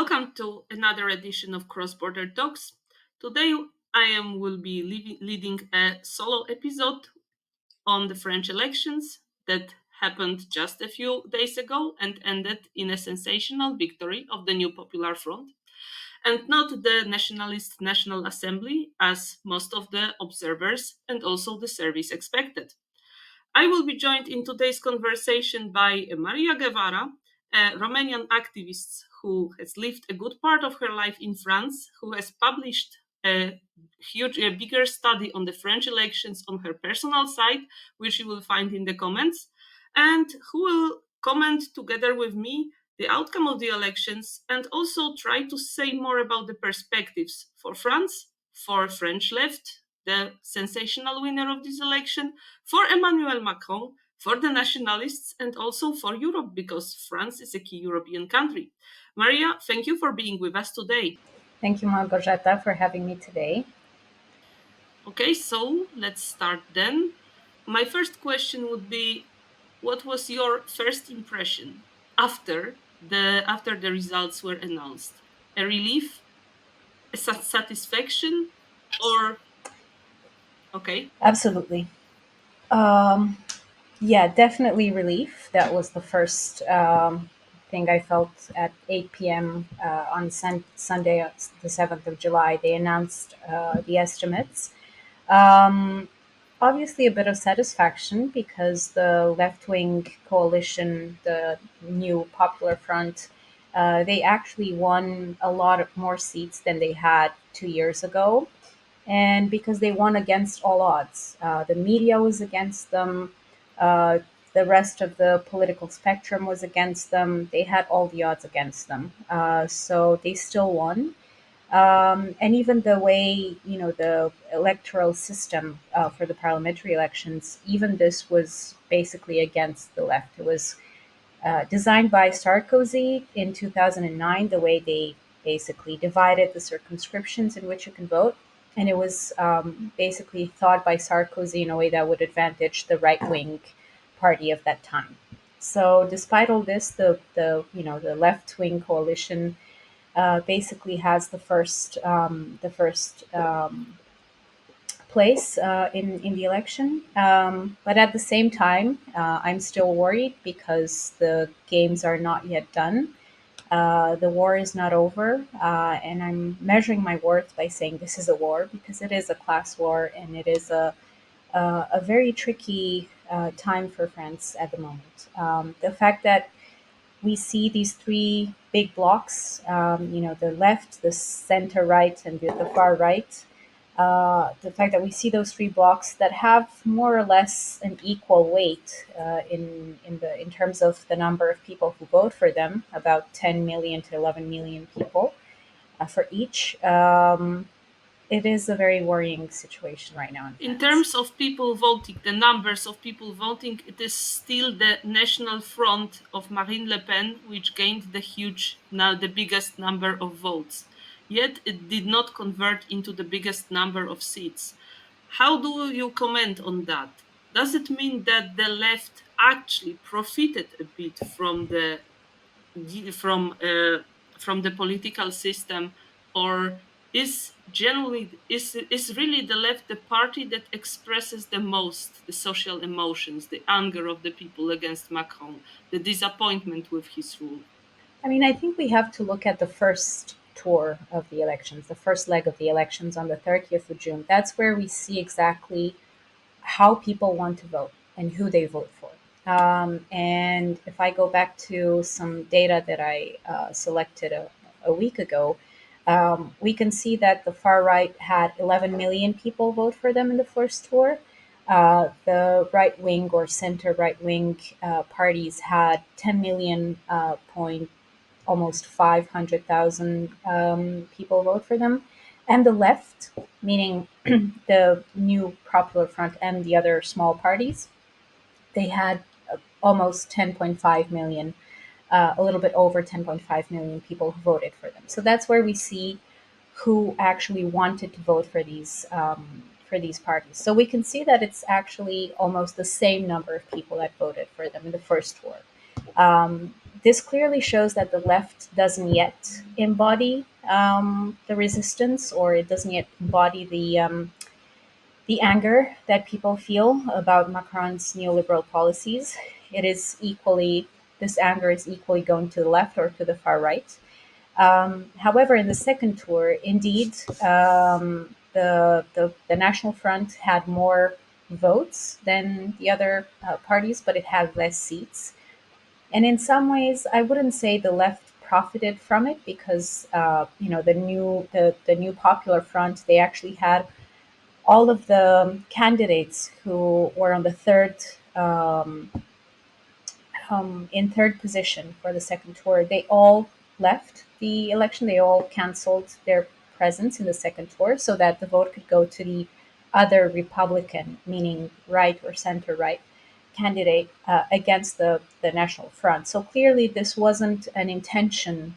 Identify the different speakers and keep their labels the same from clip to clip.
Speaker 1: Welcome to another edition of Cross Border Talks. Today will be leading a solo episode on the French elections that happened just a few days ago and ended in a sensational victory of the new Popular Front, and not the Nationalist National Assembly as most of the observers and also the service expected. I will be joined in today's conversation by Maria Guevara, a Romanian activist who has lived a good part of her life in France, who has published a bigger study on the French elections on her personal site, which you will find in the comments, and who will comment together with me the outcome of the elections and also try to say more about the perspectives for France, for French left, the sensational winner of this election, for Emmanuel Macron, for the nationalists, and also for Europe, because France is a key European country. Maria, thank you for being with us today.
Speaker 2: Thank you, Margojeta, for having me today.
Speaker 1: Okay, so let's start then. My first question would be, what was your first impression after the results were announced? A relief, a satisfaction, or okay?
Speaker 2: Absolutely. Um, yeah, definitely relief. That was the first thing I felt at 8 p.m. On Sunday, the 7th of July. They announced the estimates. Um, Obviously, a bit of satisfaction because the left wing coalition, the new Popular Front, they actually won a lot of more seats than they had 2 years ago. And because they won against all odds. The media was against them, uh, the rest of the political spectrum was against them. They had all the odds against them. So they still won. And even the way, the electoral system for the parliamentary elections, even this was basically against the left. It was designed by Sarkozy in 2009, the way they basically divided the circumscriptions in which you can vote. And it was basically thought by Sarkozy in a way that would advantage the right wing party of that time. So, despite all this, the left wing coalition basically has the first place in the election. But at the same time, I'm still worried because the games are not yet done. The war is not over, and I'm measuring my worth by saying this is a war because it is a class war and it is a very tricky time for France at the moment. The fact that we see these three big blocks, the left, the center right, and the far right. The fact that we see those three blocks that have more or less an equal weight in terms of the number of people who vote for them, about 10 million to 11 million people for each. It is a very worrying situation right now in
Speaker 1: In
Speaker 2: France.
Speaker 1: terms of people voting, the numbers of people voting, it is still the National Front of Marine Le Pen which gained now the biggest number of votes. Yet it did not convert into the biggest number of seats. How do you comment on that? Does it mean that the left actually profited a bit from from the political system, or is really the left the party that expresses the most the social emotions, the anger of the people against Macron, the disappointment with his rule?
Speaker 2: I mean, I think we have to look at the first tour of the elections, the first leg of the elections on the 30th of June. That's where we see exactly how people want to vote and who they vote for. And if I go back to some data that I selected a week ago, we can see that the far right had 11 million people vote for them in the first tour. The right wing or center right wing parties had 10 million point almost 500,000 people vote for them. And the left, meaning the new Popular Front and the other small parties, they had almost 10.5 million, a little bit over 10.5 million people who voted for them. So that's where we see who actually wanted to vote for these parties. So we can see that it's actually almost the same number of people that voted for them in the first tour. Um, This clearly shows that the left doesn't yet embody the resistance, or it doesn't yet embody the anger that people feel about Macron's neoliberal policies. It is equally This anger is equally going to the left or to the far right. However, in the second tour, indeed, the National Front had more votes than the other parties, but it had less seats. And in some ways, I wouldn't say the left profited from it, because the new Popular Front, they actually had all of the candidates who were on the in third position for the second tour. They all left the election. They all canceled their presence in the second tour so that the vote could go to the other Republican, meaning right or center right candidate, against the National Front. So clearly, this wasn't an intention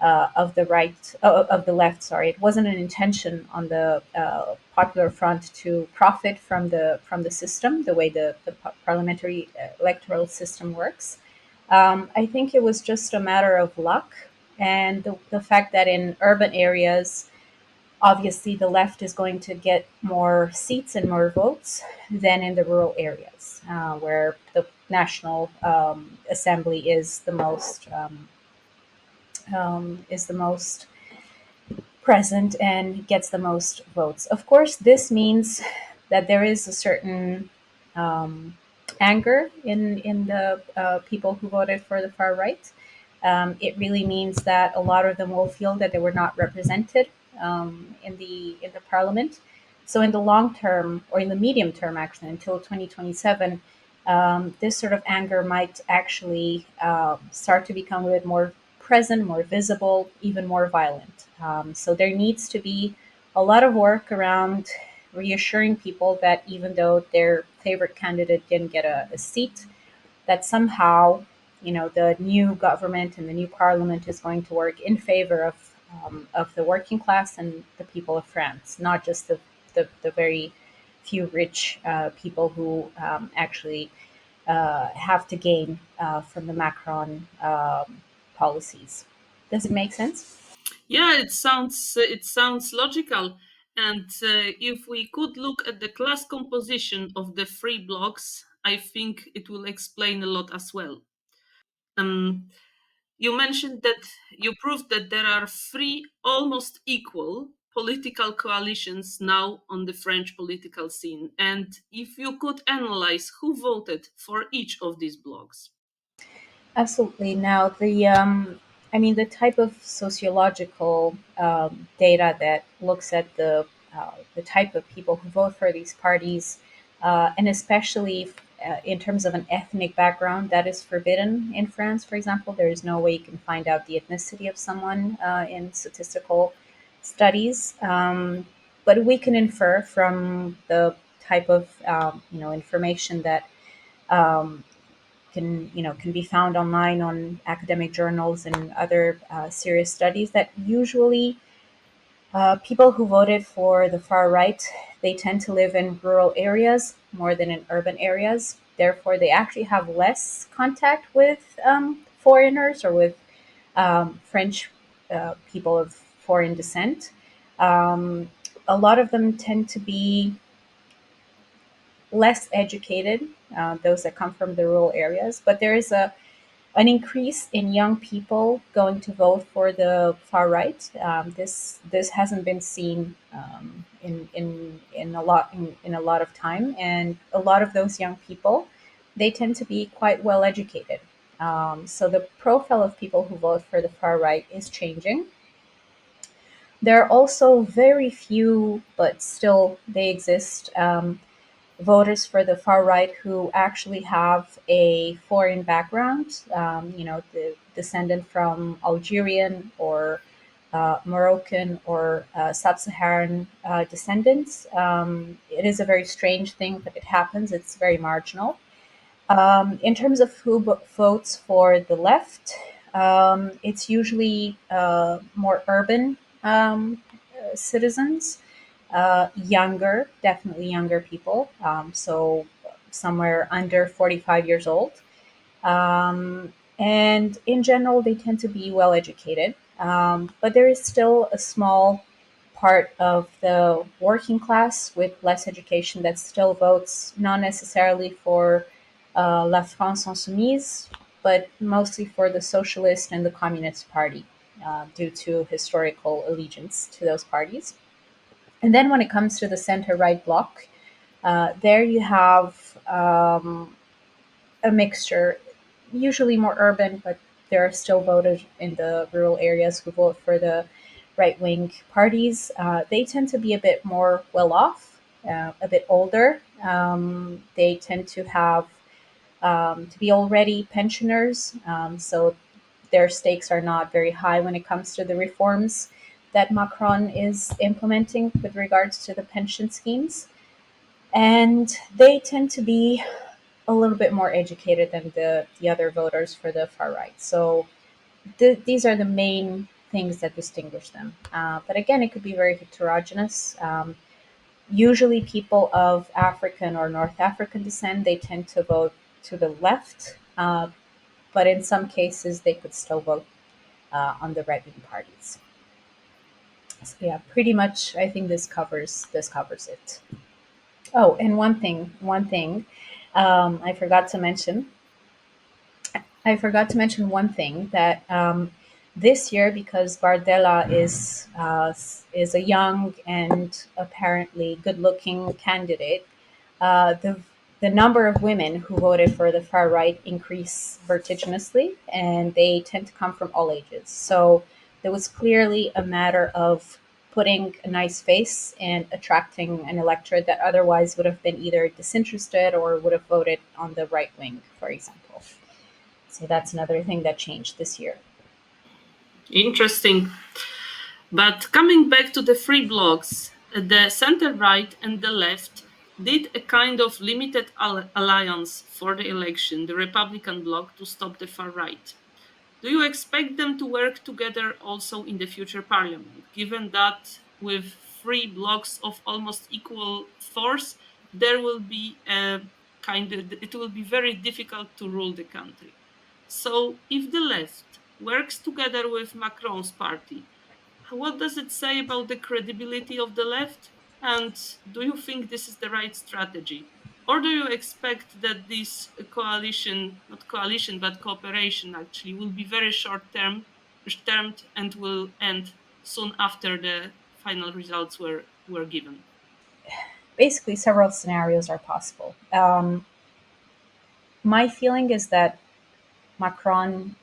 Speaker 2: of the left. Sorry, it wasn't an intention on the Popular Front to profit from the system, the way the parliamentary electoral system works. I think it was just a matter of luck, and the fact that in urban areas, obviously the left is going to get more seats and more votes than in the rural areas, where the National Assembly is the most present and gets the most votes. Of course, this means that there is a certain um, anger in the people who voted for the far right. It really means that a lot of them will feel that they were not represented in the parliament. So, in the long term, or in the medium term, actually, until 2027, this sort of anger might actually start to become a bit more present, more visible, even more violent. So there needs to be a lot of work around reassuring people that even though their favorite candidate didn't get a seat, that somehow, the new government and the new parliament is going to work in favor of the working class and the people of France, not just the very few rich people who actually have to gain from the Macron policies. Does it make sense?
Speaker 1: Yeah, it sounds logical. And if we could look at the class composition of the three blocks, I think it will explain a lot as well. Um, you mentioned that you proved that there are three almost equal political coalitions now on the French political scene. And if you could analyze who voted for each of these blocks.
Speaker 2: Absolutely. Now, the type of sociological data that looks at the type of people who vote for these parties, and especially in terms of an ethnic background, that is forbidden in France. For example, there is no way you can find out the ethnicity of someone in statistical studies. But we can infer from the type of information that um, can be found online on academic journals and other serious studies, that usually people who voted for the far right, they tend to live in rural areas more than in urban areas. Therefore, they actually have less contact with foreigners, or with French people of foreign descent. Um, a lot of them tend to be less educated, those that come from the rural areas, but there is an increase in young people going to vote for the far right. This hasn't been seen in a lot of time, and a lot of those young people, they tend to be quite well educated. So the profile of people who vote for the far right is changing. There are also very few, but still they exist, voters for the far right who actually have a foreign background, the descendant from Algerian or Moroccan or sub-Saharan descendants. It is a very strange thing, but it happens. It's very marginal. In terms of who votes for the left, it's usually more urban citizens, younger, definitely younger people. So somewhere under 45 years old. Um, And in general, they tend to be well educated. But there is still a small part of the working class with less education that still votes, not necessarily for La France Insoumise, but mostly for the Socialist and the Communist Party, due to historical allegiance to those parties. And then when it comes to the center right bloc, there you have a mixture, usually more urban, but there are still voters in the rural areas who vote for the right wing parties. They tend to be a bit more well off, a bit older. They tend to have to be already pensioners, so their stakes are not very high when it comes to the reforms that Macron is implementing with regards to the pension schemes. And they tend to be a little bit more educated than the other voters for the far right. So these are the main things that distinguish them. But again, it could be very heterogeneous. Usually, people of African or North African descent, they tend to vote to the left, but in some cases, they could still vote on the right wing parties. So yeah, pretty much, I think this covers it. Oh, and one thing, I forgot to mention. I forgot to mention one thing that this year, because Bardella is a young and apparently good-looking candidate, the number of women who voted for the far right increased vertiginously, and they tend to come from all ages. So there was clearly a matter of putting a nice face and attracting an electorate that otherwise would have been either disinterested or would have voted on the right wing, for example. So that's another thing that changed this year.
Speaker 1: Interesting. But coming back to the three blocks, the center right and the left did a kind of limited alliance for the election, the Republican bloc, to stop the far right. Do you expect them to work together also in the future parliament, given that with three blocks of almost equal force, there will be a kind of, it will be very difficult to rule the country. So if the left works together with Macron's party, what does it say about the credibility of the left? And do you think this is the right strategy? Or do you expect that this coalition, not coalition, but cooperation actually will be very termed and will end soon after the final results were given?
Speaker 2: Basically, several scenarios are possible. My feeling is that Macron,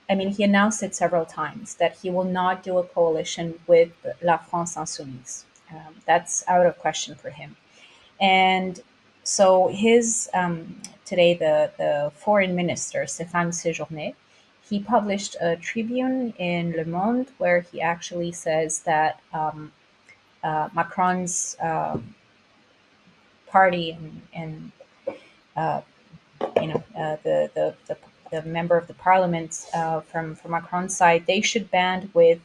Speaker 2: I mean, he announced it several times that he will not do a coalition with La France Insoumise. That's out of question for him. And so his today the foreign minister Stéphane Séjourné, he published a tribune in Le Monde where he actually says that Macron's party and uh, the member of the parliament from Macron's side, they should band with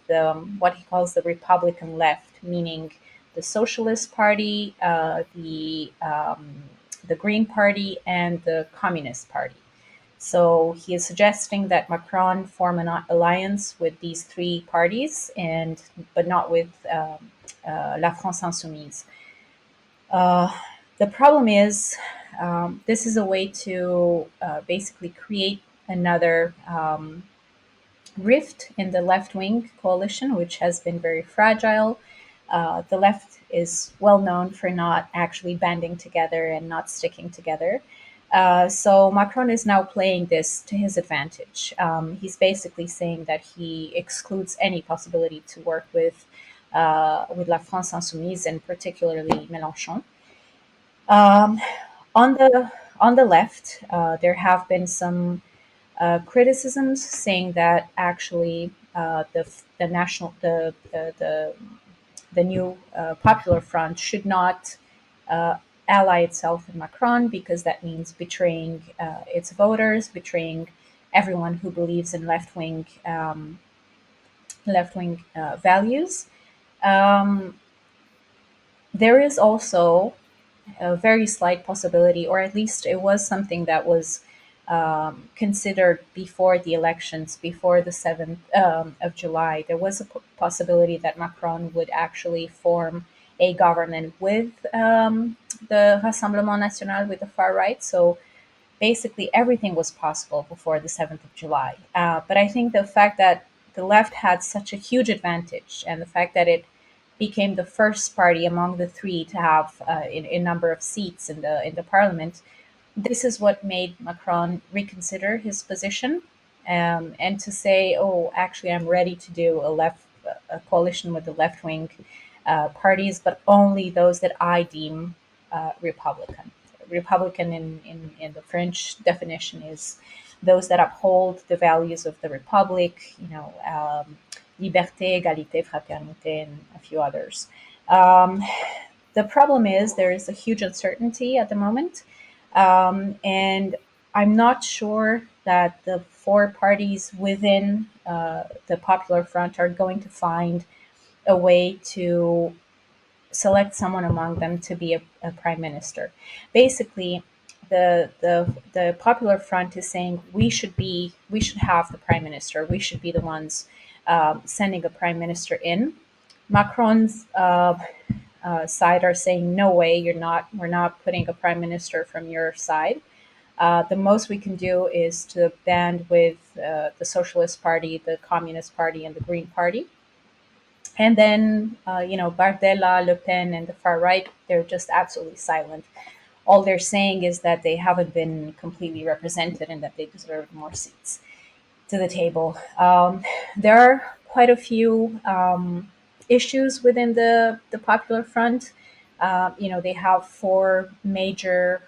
Speaker 2: what he calls the Republican left, meaning the Socialist Party, the Green Party, and the Communist Party. So he is suggesting that Macron form an alliance with these three parties, and but not with La France Insoumise. Uh, the problem is, this is a way to basically create another rift in the left wing coalition, which has been very fragile. The left is well known for not actually banding together and not sticking together. So Macron is now playing this to his advantage. He's basically saying that he excludes any possibility to work with La France Insoumise and particularly Mélenchon. Um, on the left, there have been some criticisms saying that actually the national the new Popular Front should not uh, ally itself with Macron because that means betraying its voters, betraying everyone who believes in left wing values. Um, there is also a very slight possibility, or at least it was something that was considered before the elections, before the 7th of July. There was a possibility that Macron would actually form a government with the Rassemblement National, with the far right. So basically, everything was possible before the 7th of July. But I think the fact that the left had such a huge advantage, and the fact that it became the first party among the three to have a number of seats in the parliament, this is what made Macron reconsider his position, and to say, "Oh, actually, I'm ready to do a coalition with the left wing parties, but only those that I deem Republican." Republican in the French definition is those that uphold the values of the Republic, liberté, égalité, fraternité, and a few others. Um, the problem is there is a huge uncertainty at the moment, and I'm not sure that the four parties within the Popular Front are going to find a way to select someone among them to be a prime minister. Basically, the Popular Front is saying we should have the prime minister. We should be the ones sending a prime minister in. Macron's side are saying no way, you're not. We're not putting a prime minister from your side. The most we can do is to band with the Socialist Party, the Communist Party, and the Green Party. And then, Bardella, Le Pen, and the far right, they're just absolutely silent. All they're saying is that they haven't been completely represented and that they deserve more seats to the table. There are quite a few issues within the Popular Front. They have four major,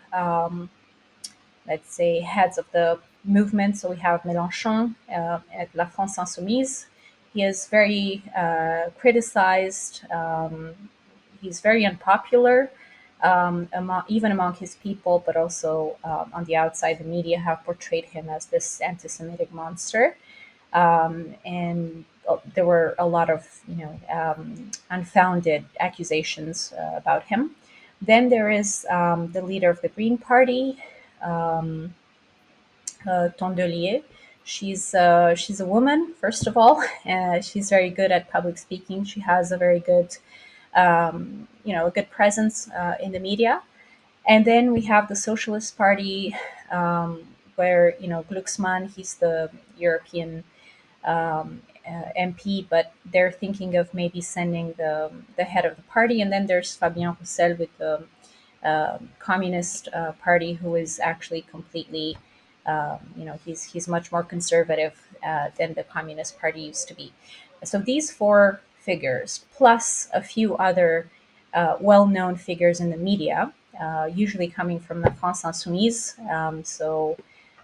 Speaker 2: let's say, heads of the movement. So we have Mélenchon at La France Insoumise. He is very criticized. He's very unpopular, even among his people, but also on the outside, the media have portrayed him as this anti-Semitic monster. And there were a lot of unfounded accusations about him. Then there is the leader of the Green Party, um, Tondelier. She's a woman, first of all. She's very good at public speaking. She has a very good a good presence in the media. And then we have the Socialist Party, where Glucksmann, he's the European MP, but they're thinking of maybe sending the head of the party. And then there's Fabien Roussel with the Communist Party, who is actually completely, he's much more conservative than the Communist Party used to be. So these four figures, plus a few other well-known figures in the media, usually coming from the France Insoumise. So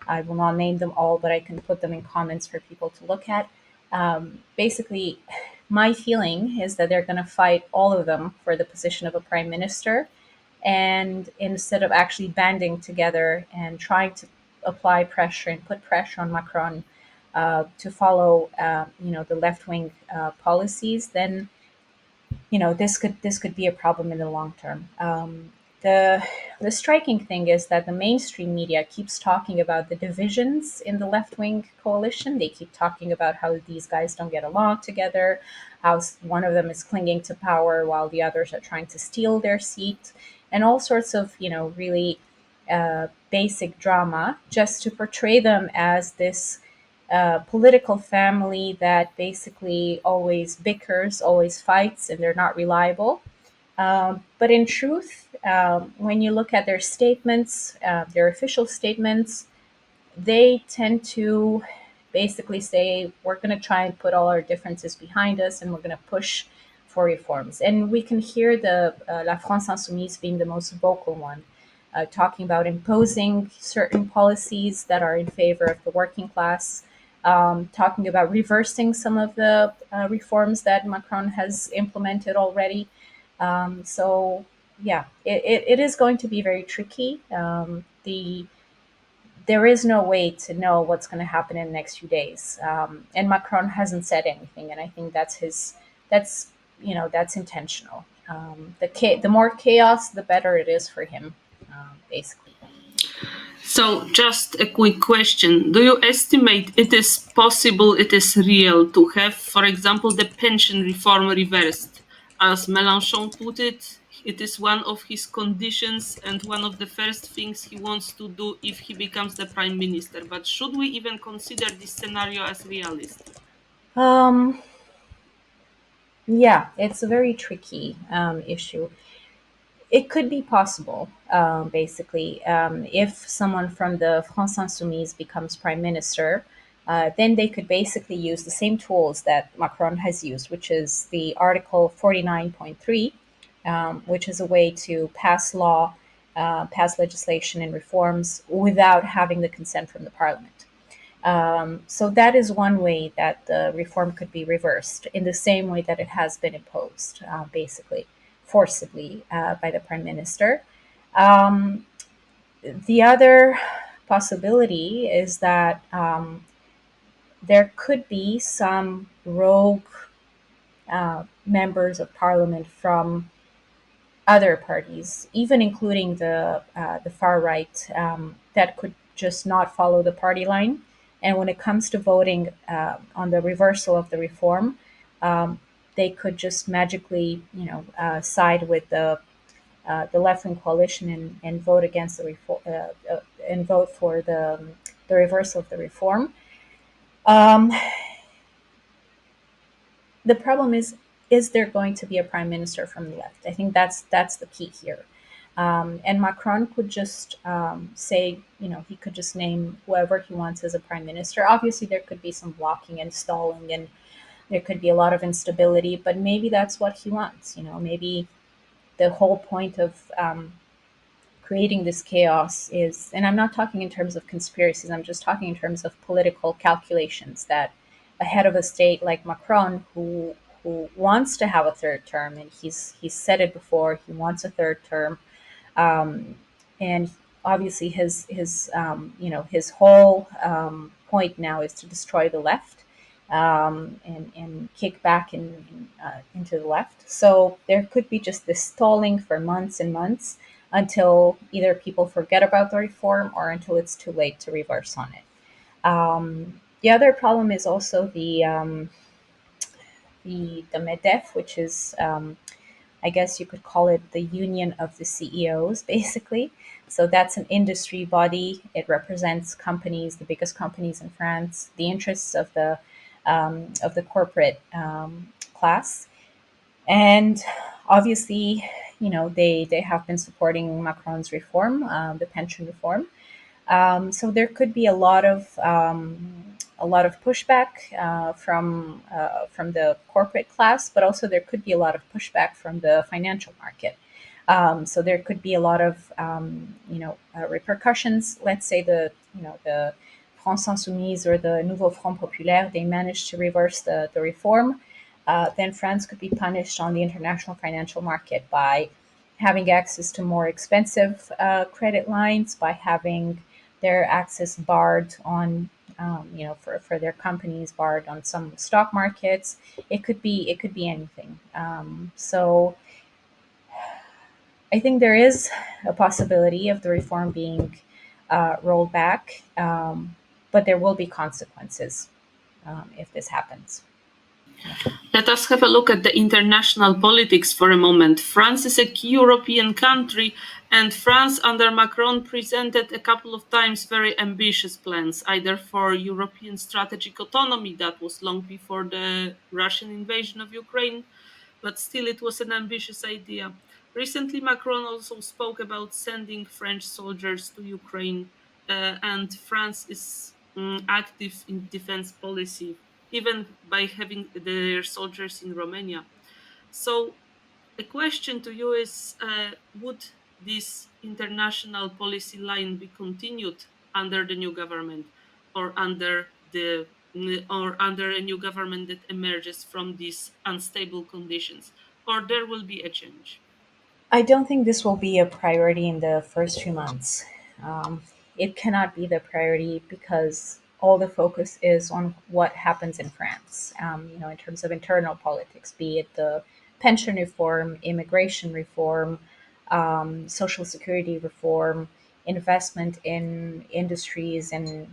Speaker 2: I will not name them all, but I can put them in comments for people to look at. Basically, my feeling is that they're going to fight all of them for the position of a prime minister. And instead of actually banding together and trying to apply pressure and put pressure on Macron to follow, the left wing policies, then this could be a problem in the long term. The the striking thing is that the mainstream media keeps talking about the divisions in the left wing coalition. They keep talking about how these guys don't get along together, how one of them is clinging to power while the others are trying to steal their seat, and all sorts of really basic drama just to portray them as this political family that basically always bickers, always fights, and they're not reliable. But in truth, when you look at their statements, their official statements, they tend to basically say, we're going to try and put all our differences behind us and we're going to push for reforms. And we can hear the La France Insoumise being the most vocal one, talking about imposing certain policies that are in favor of the working class, talking about reversing some of the reforms that Macron has implemented already. So, yeah, it is going to be very tricky. There is no way to know what's going to happen in the next few days. And Macron hasn't said anything, and I think that's intentional. The more chaos, the better it is for him, basically.
Speaker 1: So, just a quick question. Do you estimate it is possible, it is real to have, for example, the pension reform reversed? As Mélenchon put it is one of his conditions and one of the first things he wants to do if he becomes the prime minister. But should we even consider this scenario as realistic?
Speaker 2: Um, yeah, it's a very tricky issue. It could be possible, basically, if someone from the France Insoumise becomes prime minister, then they could basically use the same tools that Macron has used, which is the Article 49.3, which is a way to pass law, pass legislation and reforms without having the consent from the parliament. So that is one way that the reform could be reversed in the same way that it has been imposed, basically, forcibly by the prime minister. Um, the other possibility is that there could be some rogue members of parliament from other parties, even including the far right, that could just not follow the party line. And when it comes to voting on the reversal of the reform, um, they could just magically, side with the left wing coalition and vote against the reform and vote for the reversal of the reform. Um, the problem is there going to be a prime minister from the left? I think that's the key here. And Macron could just say, he could just name whoever he wants as a prime minister. Obviously, there could be some blocking and stalling, and there could be a lot of instability, but maybe that's what he wants. Maybe the whole point of creating this chaos is, and I'm not talking in terms of conspiracies, I'm just talking in terms of political calculations, that a head of a state like Macron, who wants to have a third term, and he's said it before, he wants a third term, and obviously his whole point now is to destroy the left, and kick back into the left. So there could be just this stalling for months and months until either people forget about the reform or until it's too late to reverse on it. The other problem is also the MEDEF, which is, I guess you could call it the union of the CEOs, basically. So that's an industry body. It represents companies, the biggest companies in France, the interests of the corporate class, and obviously, they have been supporting Macron's reform, the pension reform. So there could be a lot of pushback from the corporate class, but also there could be a lot of pushback from the financial market. So there could be a lot of repercussions. Let's say the France Insoumise or the Nouveau Front Populaire, they managed to reverse the reform. Then France could be punished on the international financial market by having access to more expensive credit lines, by having their access barred on, for their companies, barred on some stock markets. It could be anything. So I think there is a possibility of the reform being rolled back, but there will be consequences if this happens. Yeah.
Speaker 1: Let us have a look at the international politics for a moment. France is a key European country, and France under Macron presented a couple of times very ambitious plans, either for European strategic autonomy, that was long before the Russian invasion of Ukraine, but still it was an ambitious idea. Recently, Macron also spoke about sending French soldiers to Ukraine, and France is active in defense policy, even by having their soldiers in Romania. So, a question to you is, would this international policy line be continued under the new government, or under a new government that emerges from these unstable conditions, or there will be a change?
Speaker 2: I don't think this will be a priority in the first few months. Um, it cannot be the priority because all the focus is on what happens in France, in terms of internal politics, be it the pension reform, immigration reform, social security reform, investment in industries and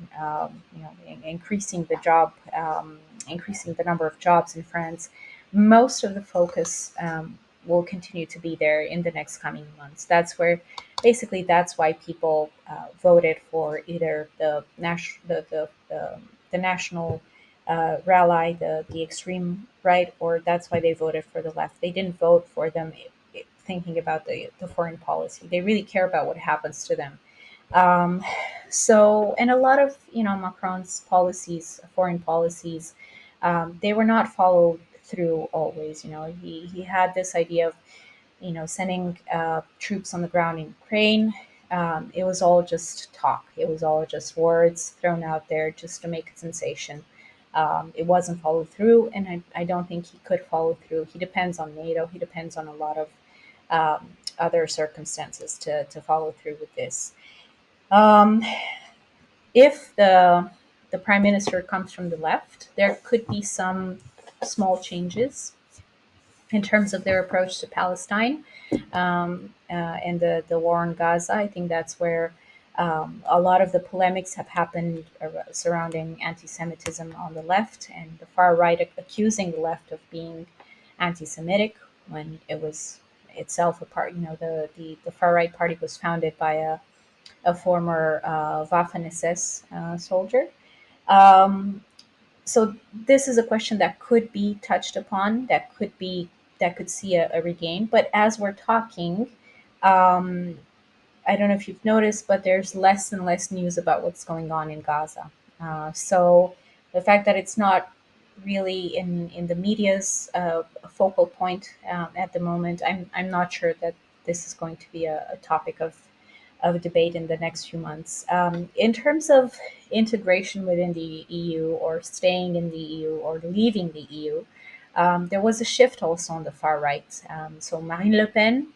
Speaker 2: increasing increasing the number of jobs in France, most of the focus will continue to be there in the next coming months. That's why people voted for either the national rally, the extreme right, or that's why they voted for the left. They didn't vote for them thinking about the foreign policy. They really care about what happens to them. Um, and a lot of Macron's policies, foreign policies, they were not followed through always. He had this idea of sending troops on the ground in Ukraine. It was all just talk. It was all just words thrown out there just to make a sensation. It wasn't followed through, and I don't think he could follow through. He depends on NATO. He depends on a lot of other circumstances to follow through with this. Um, if the prime minister comes from the left, there could be some small changes in terms of their approach to Palestine and the war in Gaza. I think that's where a lot of the polemics have happened surrounding anti-Semitism on the left, and the far right accusing the left of being anti-Semitic when it was itself a part. The far right party was founded by a former Waffen SS soldier. Um, so this is a question that could be touched upon, that could see a regain. But as we're talking, um, I don't know if you've noticed, but there's less and less news about what's going on in Gaza. So the fact that it's not really in the media's focal point at the moment, I'm not sure that this is going to be a topic of debate in the next few months. In terms of integration within the EU, or staying in the EU, or leaving the EU, there was a shift also on the far right. So Marine Le Pen,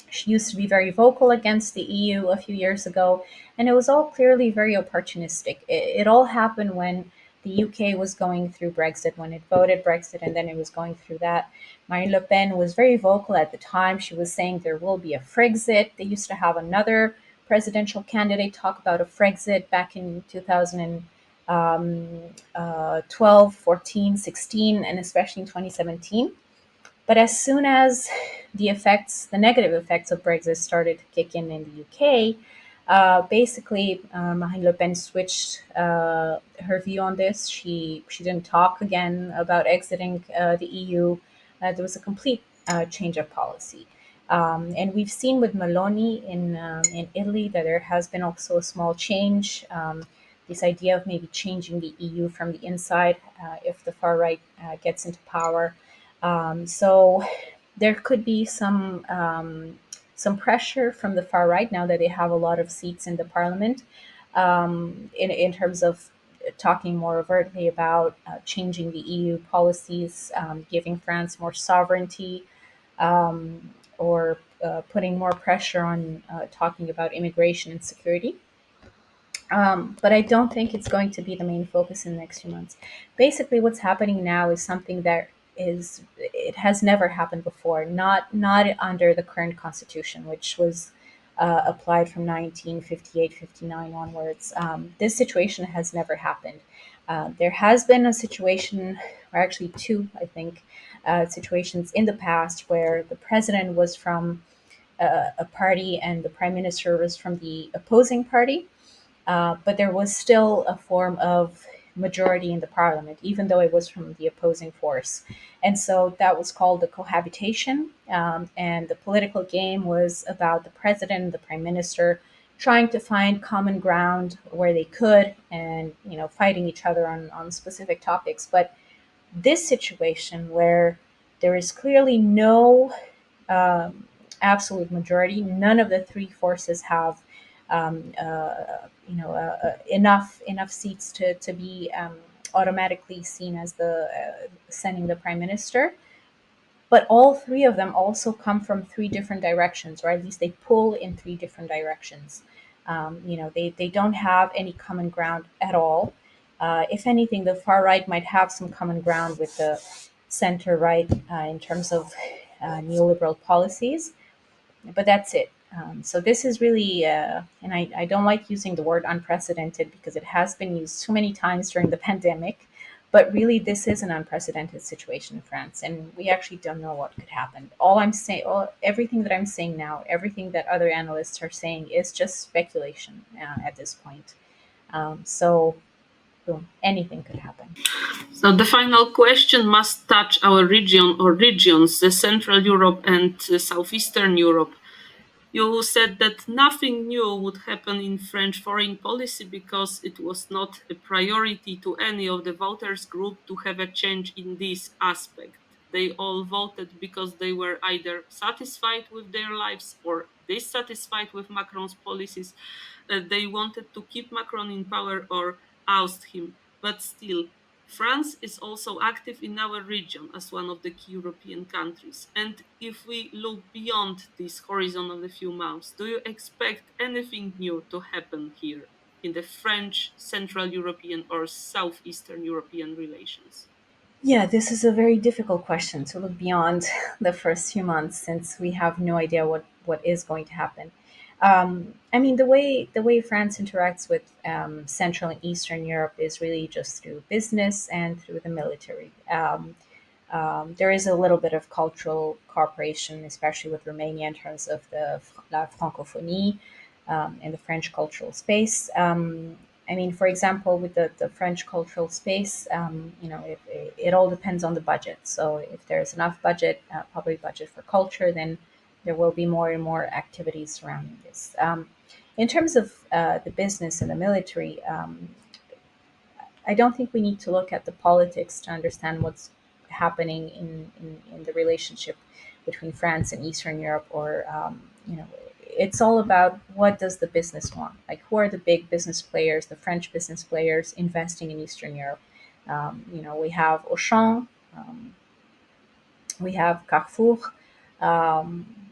Speaker 2: she used to be very vocal against the EU a few years ago, and it was all clearly very opportunistic. It all happened when the UK was going through Brexit, when it voted Brexit, and then it was going through that. Marine Le Pen was very vocal at the time. She was saying there will be a Frexit. They used to have another presidential candidate talk about a Frexit back in 2012, 14, 16, and especially in 2017. But as soon as the negative effects of Brexit started to kick in the UK, basically Marine Le Pen switched her view on this. She didn't talk again about exiting the EU. There was a complete change of policy. And we've seen with Meloni in Italy that there has been also a small change. This idea of maybe changing the EU from the inside if the far right gets into power. So there could be some pressure from the far right now that they have a lot of seats in the parliament, in terms of talking more overtly about changing the EU policies, giving France more sovereignty, or putting more pressure on talking about immigration and security. But I don't think it's going to be the main focus in the next few months. Basically, what's happening now is something that it has never happened before. Not under the current constitution, which was applied from 1958, 59 onwards. This situation has never happened. There has been a situation, or actually two, I think, situations in the past where the president was from a party and the prime minister was from the opposing party, but there was still a form of majority in the parliament, even though it was from the opposing force. And so that was called the cohabitation. And the political game was about the president and the prime minister trying to find common ground where they could, and fighting each other on specific topics. But this situation where there is clearly no um, absolute majority. None of the three forces have, enough seats to be automatically seen as the sending the prime minister. But all three of them also come from three different directions, or at least they pull in three different directions. They don't have any common ground at all. If anything, the far right might have some common ground with the center right in terms of neoliberal policies, but that's it. So this is really, and I don't like using the word unprecedented because it has been used too many times during the pandemic. But really, this is an unprecedented situation in France, and we actually don't know what could happen. All I'm saying, everything that I'm saying now, everything that other analysts are saying, is just speculation at this point. So, boom, anything could happen.
Speaker 1: So the final question must touch our region or regions, the Central Europe and Southeastern Europe. You said that nothing new would happen in French foreign policy because it was not a priority to any of the voters group to have a change in this aspect. They all voted because they were either satisfied with their lives or dissatisfied with Macron's policies. They wanted to keep Macron in power or oust him. But still, France is also active in our region as one of the key European countries. And if we look beyond this horizon of a few months, do you expect anything new to happen here in the French, Central European, or Southeastern European relations?
Speaker 2: Yeah, this is a very difficult question to look beyond the first few months since we have no idea what is going to happen. I mean, the way France interacts with Central and Eastern Europe is really just through business and through the military. There is a little bit of cultural cooperation, especially with Romania in terms of the La Francophonie and the French cultural space. I mean, for example, with the French cultural space, it all depends on the budget. So if there's enough budget, public budget for culture, then there will be more and more activities surrounding this. In terms of the business and the military, I don't think we need to look at the politics to understand what's happening in the relationship between France and Eastern Europe, or it's all about what does the business want. Like, who are the big business players, the French business players investing in Eastern Europe? We have Auchan, we have Carrefour,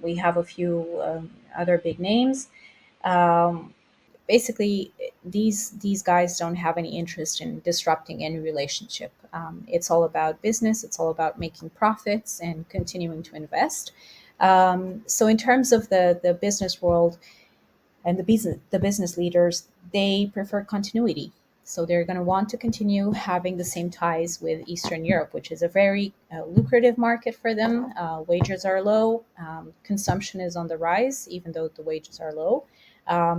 Speaker 2: we have a few other big names. Um, Basically, these guys don't have any interest in disrupting any relationship. It's all about business. It's all about making profits and continuing to invest. So in terms of the business world and the business leaders, they prefer continuity. So they're going to want to continue having the same ties with Eastern Europe, which is a very lucrative market for them. Wages are low, consumption is on the rise, even though the wages are low.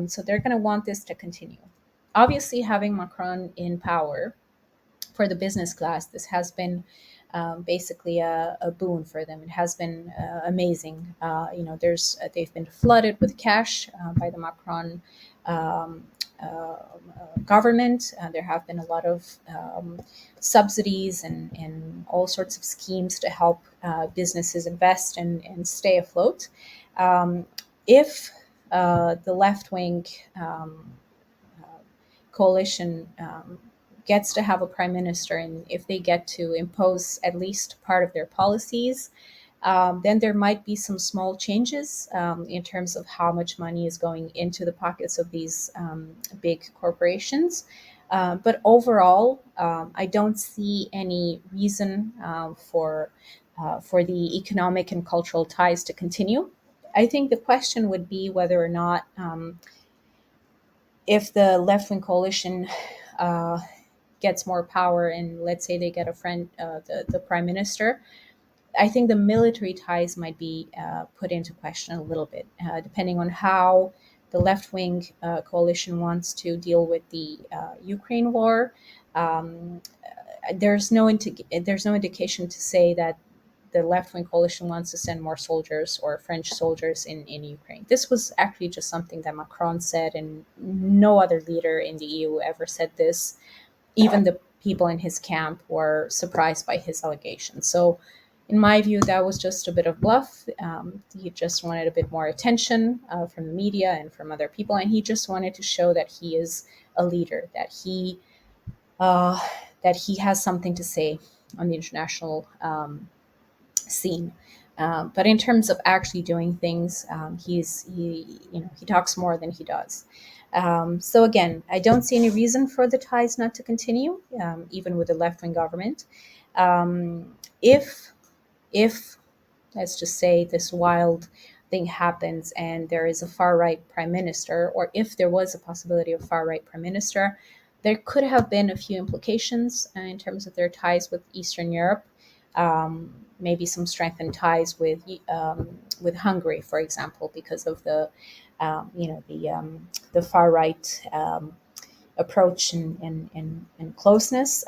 Speaker 2: So they're going to want this to continue. Obviously, having Macron in power for the business class, this has been basically a boon for them. It has been amazing. They've been flooded with cash by the Macron um, government. There have been a lot of subsidies and all sorts of schemes to help businesses invest and stay afloat. If the left wing coalition gets to have a prime minister, and if they get to impose at least part of their policies, then there might be some small changes in terms of how much money is going into the pockets of these big corporations. But overall, I don't see any reason for the economic and cultural ties to continue. I think the question would be whether or not, if the left wing coalition uh, gets more power, and let's say they get a friend, the prime minister, I think the military ties might be put into question a little bit, depending on how the left wing coalition wants to deal with the Ukraine war. Um, there's no indication to say that the left wing coalition wants to send more soldiers or French soldiers in Ukraine. This was actually just something that Macron said, and no other leader in the EU ever said this. Even the people in his camp were surprised by his allegations. So, in my view, that was just a bit of bluff. He just wanted a bit more attention from the media and from other people, and he just wanted to show that he is a leader, uh, that he has something to say on the international scene. But in terms of actually doing things, he talks more than he does. So again, I don't see any reason for the ties not to continue, even with the left wing government. If let's just say this wild thing happens and there is a far right prime minister, or if there was a possibility of far right prime minister, there could have been a few implications in terms of their ties with Eastern Europe. Maybe some strengthened ties with Hungary, for example, because of the far right approach and closeness.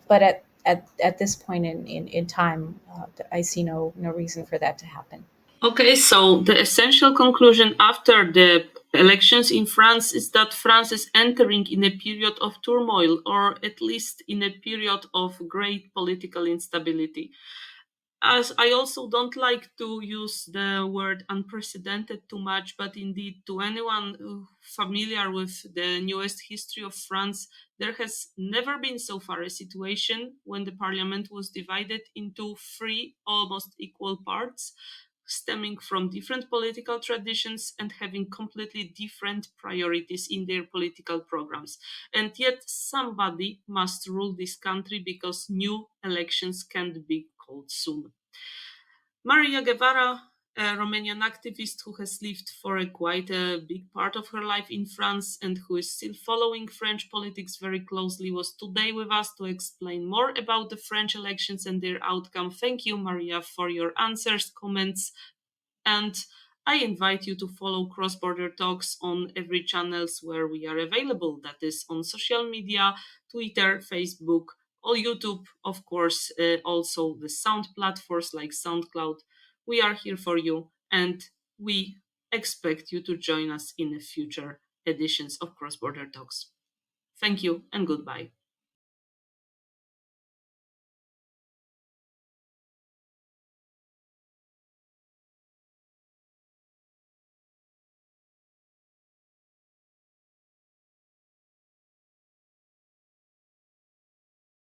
Speaker 2: But at this point in time, I see no reason for that to happen.
Speaker 1: Okay, so the essential conclusion after the elections in France is that France is entering in a period of turmoil, or at least in a period of great political instability. As I also don't like to use the word unprecedented too much, but indeed, to anyone familiar with the newest history of France, there has never been so far a situation when the parliament was divided into three almost equal parts, stemming from different political traditions and having completely different priorities in their political programs. And yet, somebody must rule this country because new elections can't be called soon. Maria Guevara, a Romanian activist who has lived for quite a big part of her life in France and who is still following French politics very closely, was today with us to explain more about the French elections and their outcome. Thank you, Maria, for your answers, comments, and I invite you to follow Cross Border Talks on every channels where we are available. That is on social media, Twitter, Facebook, or YouTube, of course, also the sound platforms like SoundCloud. We are here for you, and we expect you to join us in the future editions of Cross Border Talks. Thank you and goodbye.